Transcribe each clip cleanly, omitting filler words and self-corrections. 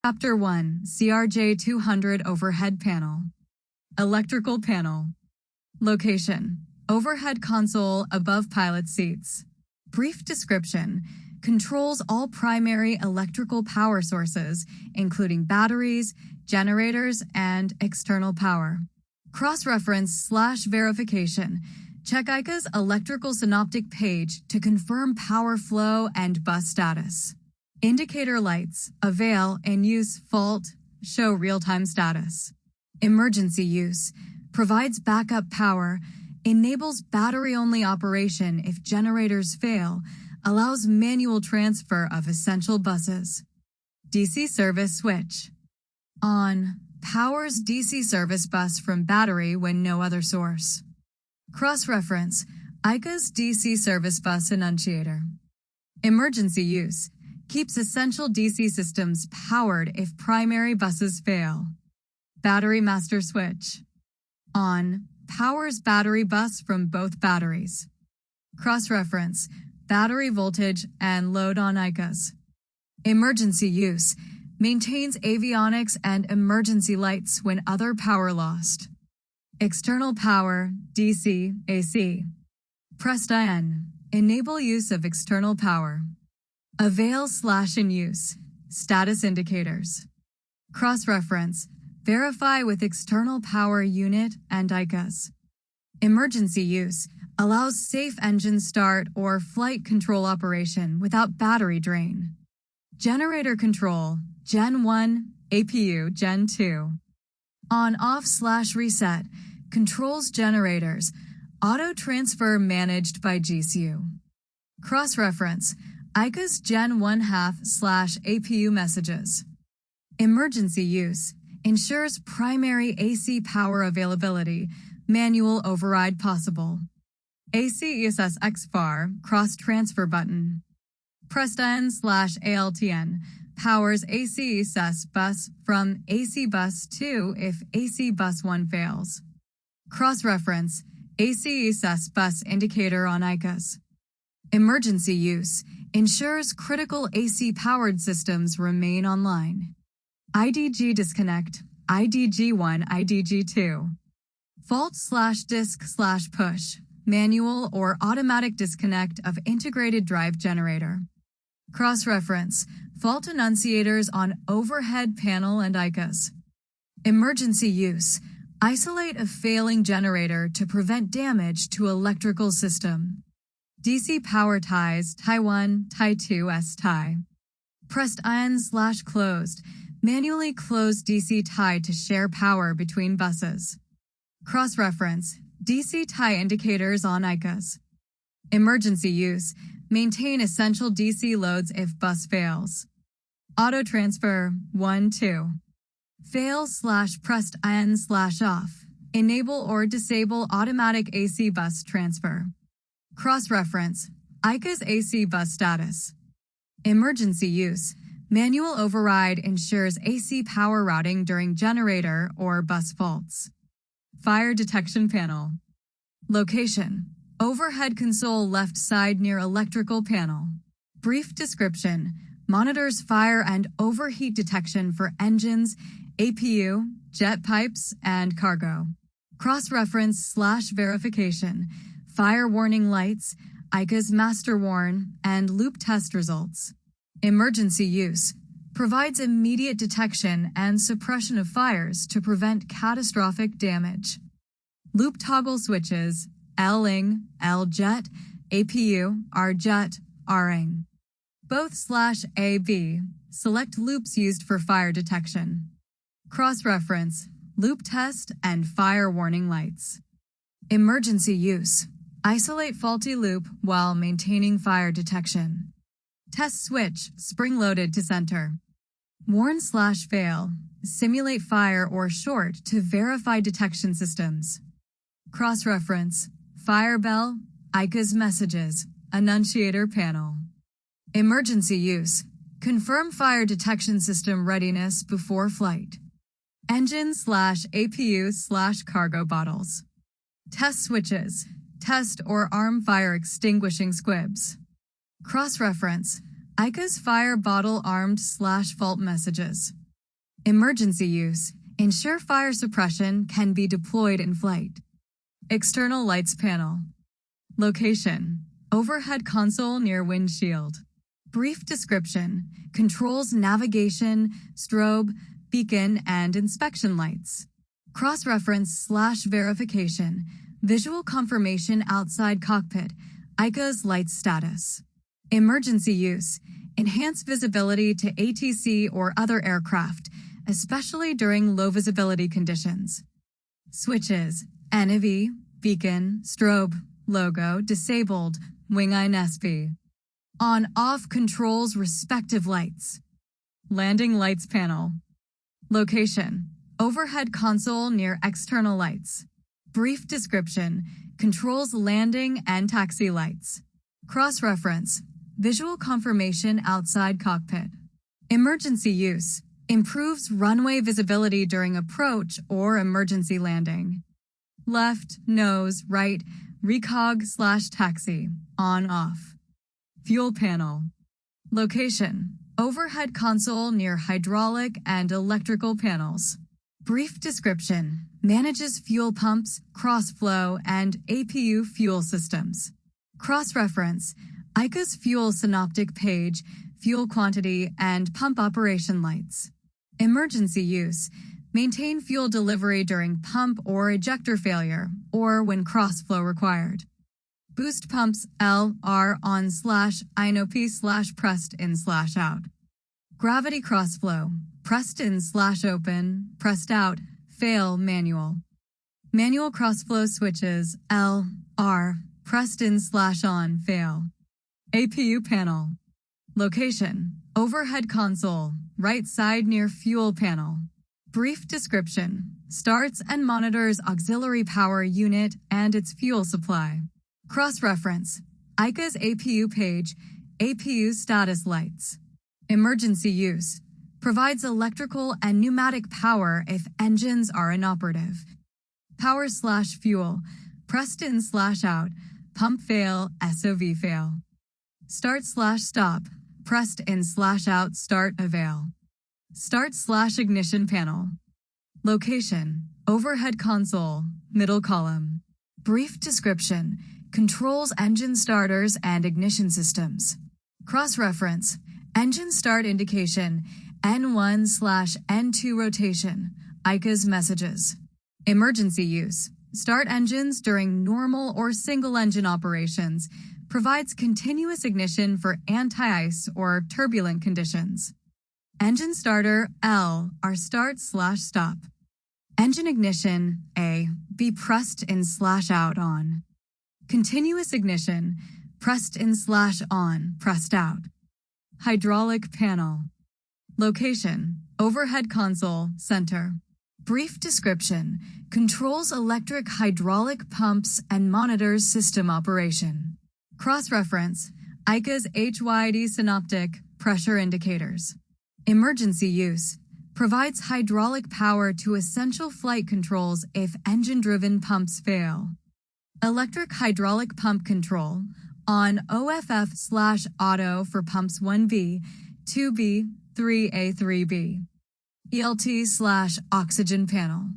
Chapter 1, CRJ-200 Overhead Panel. Electrical Panel. Location: overhead console above pilot seats. Brief description: controls all primary electrical power sources, including batteries, generators, and external power. Cross-reference/verification: check EICA's electrical synoptic page to confirm power flow and bus status. Indicator lights, avail, in use, fault, show real-time status. Emergency use: provides backup power, enables battery-only operation if generators fail, allows manual transfer of essential buses. DC service switch: on, powers DC service bus from battery when no other source. Cross-reference: EICA's DC service bus annunciator. Emergency use: keeps essential DC systems powered if primary buses fail. Battery master switch: on, powers battery bus from both batteries. Cross-reference: battery voltage and load on EICA's. Emergency use: maintains avionics and emergency lights when other power lost. External power, DC, AC. Pressed IN, enable use of external power. Avail/in use, status indicators. Cross-reference: verify with external power unit and EICA's. Emergency use: allows safe engine start or flight control operation without battery drain. Generator control, Gen 1, APU, Gen 2. On/off/reset, controls generators, auto transfer managed by GCU. Cross-reference: EICA's Gen 1/2/APU messages. Emergency use: ensures primary AC power availability, manual override possible. AC ESS XFAR cross-transfer button. Pressed IN/ALTN, powers AC ESS bus from AC bus 2 if AC bus 1 fails. Cross-reference: AC ESS bus indicator on EICA's. Emergency use: ensures critical AC-powered systems remain online. IDG disconnect, IDG1, IDG2. Fault/disk/push, manual or automatic disconnect of integrated drive generator. Cross-reference: fault annunciators on overhead panel and EICA's. Emergency use: isolate a failing generator to prevent damage to electrical system. DC power ties, tie 1, tie 2, tie. Pressed IN/closed, manually close DC tie to share power between buses. Cross-reference: DC tie indicators on EICA's. Emergency use: maintain essential DC loads if bus fails. Auto transfer, 1, 2. Fail/pressed IN/off, enable or disable automatic AC bus transfer. Cross-reference: EICA's AC bus status. Emergency use: manual override ensures AC power routing during generator or bus faults. Fire detection panel. Location: overhead console left side near electrical panel. Brief description: monitors fire and overheat detection for engines, APU, jet pipes, and cargo. Cross-reference/verification: fire warning lights, EICA's master warn, and loop test results. Emergency use: provides immediate detection and suppression of fires to prevent catastrophic damage. Loop toggle switches, L-ing, L-jet, APU, R-jet, R-ing. Both/AB, select loops used for fire detection. Cross-reference: loop test and fire warning lights. Emergency use: isolate faulty loop while maintaining fire detection. Test switch, spring-loaded to center. Warn/fail, simulate fire or short to verify detection systems. Cross-reference: fire bell, EICA's messages, annunciator panel. Emergency use: confirm fire detection system readiness before flight. Engine/APU/cargo bottles. Test switches, test or arm fire extinguishing squibs. Cross-reference: EICA's fire bottle armed/fault messages. Emergency use. Ensure fire suppression can be deployed in flight. External lights panel. Location. Overhead console near windshield. Brief description. Controls navigation, strobe, beacon, and inspection lights. Cross-reference/verification. Visual confirmation outside cockpit. ICA's lights status. Emergency use. Enhance visibility to ATC or other aircraft, especially during low visibility conditions. Switches. NAV, beacon, strobe, logo, disabled, wing INSP. On-off controls respective lights. Landing lights panel. Location. Overhead console near external lights. Brief description. Controls landing and taxi lights. Cross-reference. Visual confirmation outside cockpit. Emergency use. Improves runway visibility during approach or emergency landing. Left, nose, right, recog/taxi, on/off. Fuel panel. Location. Overhead console near hydraulic and electrical panels. Brief description. Manages fuel pumps, Crossflow, and APU fuel systems. Cross-reference. ICA's fuel synoptic page, fuel quantity, and pump operation lights. Emergency use. Maintain fuel delivery during pump or ejector failure, or when crossflow required. Boost pumps L/R on/INOP/pressed in/out. Gravity crossflow. Pressed in/open, pressed out, fail manual. Manual crossflow switches L/R, pressed in/on, fail. APU panel. Location. Overhead console, right side near fuel panel. Brief description. Starts and monitors auxiliary power unit and its fuel supply. Cross-reference. ICA's APU page, APU status lights. Emergency use. Provides electrical and pneumatic power if engines are inoperative. Power/fuel. Pressed in/out. Pump fail, SOV fail. Start/stop. Pressed in/out, start avail. Start/ignition panel. Location. Overhead console, middle column. Brief description. Controls engine starters and ignition systems. Cross-reference. Engine start indication, N1/N2 rotation, ICA's messages. Emergency use. Start engines during normal or single engine operations. Provides continuous ignition for anti-ice or turbulent conditions. Engine starter L are start/stop. Engine ignition A, be pressed in/out on. Continuous ignition, pressed in/on, pressed out. Hydraulic panel. Location, overhead console, center. Brief description, controls electric hydraulic pumps and monitors system operation. Cross-reference, ICA's HYD synoptic, pressure indicators. Emergency use, provides hydraulic power to essential flight controls if engine-driven pumps fail. Electric hydraulic pump control, on OFF/auto for pumps 1B, 2B, 3A, 3B. ELT/oxygen panel.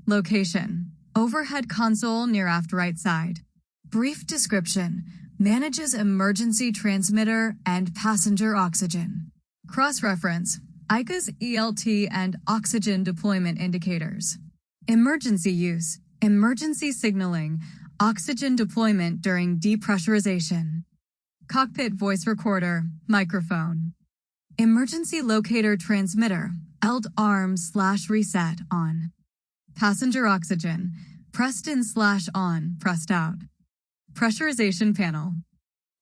Location, overhead console near aft right side. Brief description, manages emergency transmitter and passenger oxygen. Cross-reference, ICA's ELT and oxygen deployment indicators. Emergency use, emergency signaling, oxygen deployment during depressurization. Cockpit voice recorder, microphone. Emergency locator transmitter, ELT arm/reset on. Passenger oxygen, pressed in/on, pressed out. Pressurization panel.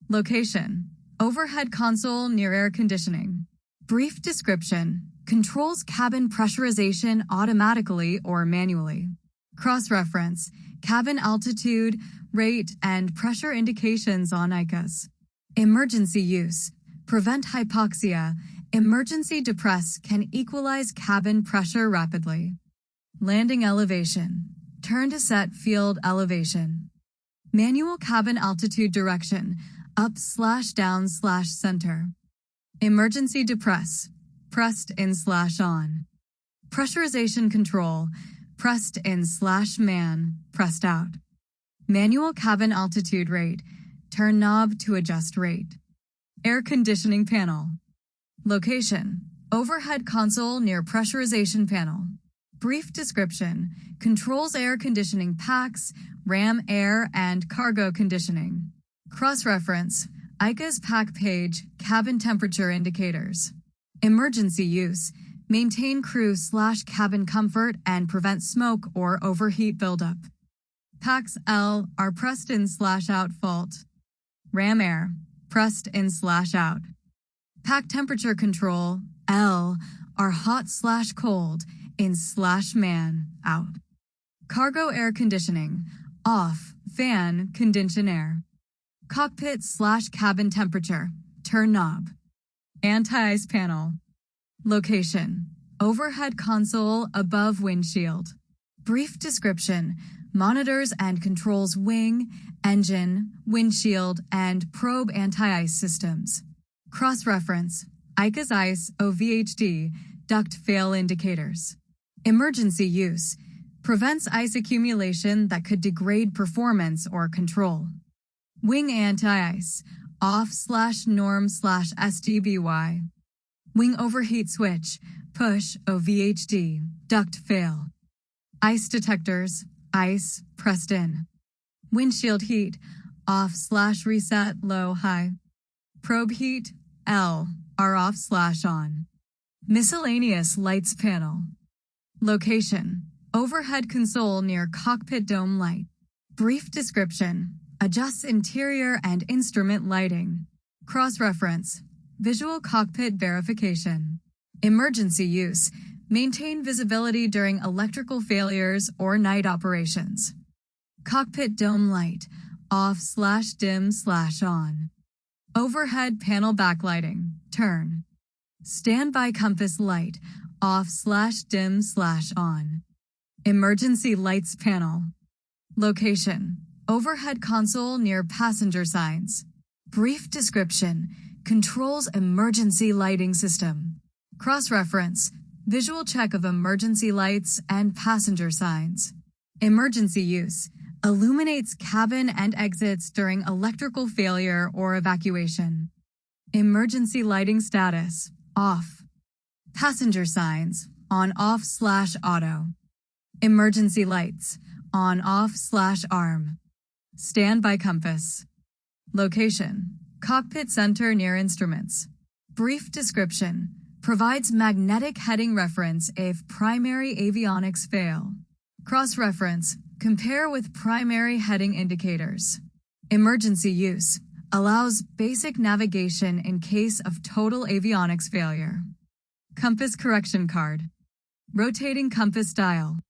Location, overhead console near air conditioning. Brief description, controls cabin pressurization automatically or manually. Cross-reference, cabin altitude, rate, and pressure indications on ICAS. Emergency use, prevent hypoxia, emergency depress can equalize cabin pressure rapidly. Landing elevation, turn to set field elevation. Manual cabin altitude direction, up/down/center. Emergency depress, pressed in/on. Pressurization control, pressed in /man, pressed out. Manual cabin altitude rate, turn knob to adjust rate. Air conditioning panel. Location, overhead console near pressurization panel. Brief description, controls air conditioning packs, ram air and cargo conditioning. Cross-reference, ICA's pack page, cabin temperature indicators. Emergency use, maintain crew/cabin comfort and prevent smoke or overheat buildup. Packs L are pressed in/out fault. Ram air, pressed in/out. Pack temperature control, L, are hot/cold, in/man, out. Cargo air conditioning, off, fan, condition air. Cockpit/cabin temperature, turn knob. Anti-ice panel. Location, overhead console above windshield. Brief description, monitors and controls wing, engine, windshield, and probe anti-ice systems. Cross-reference, ICA's ICE OVHD, duct fail indicators. Emergency use, prevents ice accumulation that could degrade performance or control. Wing anti-ice, off/norm/SDBY. Wing overheat switch, push OVHD, duct fail. Ice detectors, ice, pressed in. Windshield heat, off/reset low-high. Probe heat, L, are off/on. Miscellaneous lights panel. Location, overhead console near cockpit dome light. Brief description, adjusts interior and instrument lighting. Cross-reference, visual cockpit verification. Emergency use, maintain visibility during electrical failures or night operations. Cockpit dome light, off/dim/on. Overhead panel backlighting, turn. Standby compass light, off/dim/on. Emergency lights panel. Location, overhead console near passenger signs. Brief description, controls emergency lighting system. Cross-reference, visual check of emergency lights and passenger signs. Emergency use, illuminates cabin and exits during electrical failure or evacuation. Emergency lighting status, off. Passenger signs, on/off/auto. Emergency lights, on/off/arm. Standby compass. Location, cockpit center near instruments. Brief description, provides magnetic heading reference if primary avionics fail. Cross-reference, compare with primary heading indicators. Emergency use, allows basic navigation in case of total avionics failure. Compass correction card. Rotating compass dial.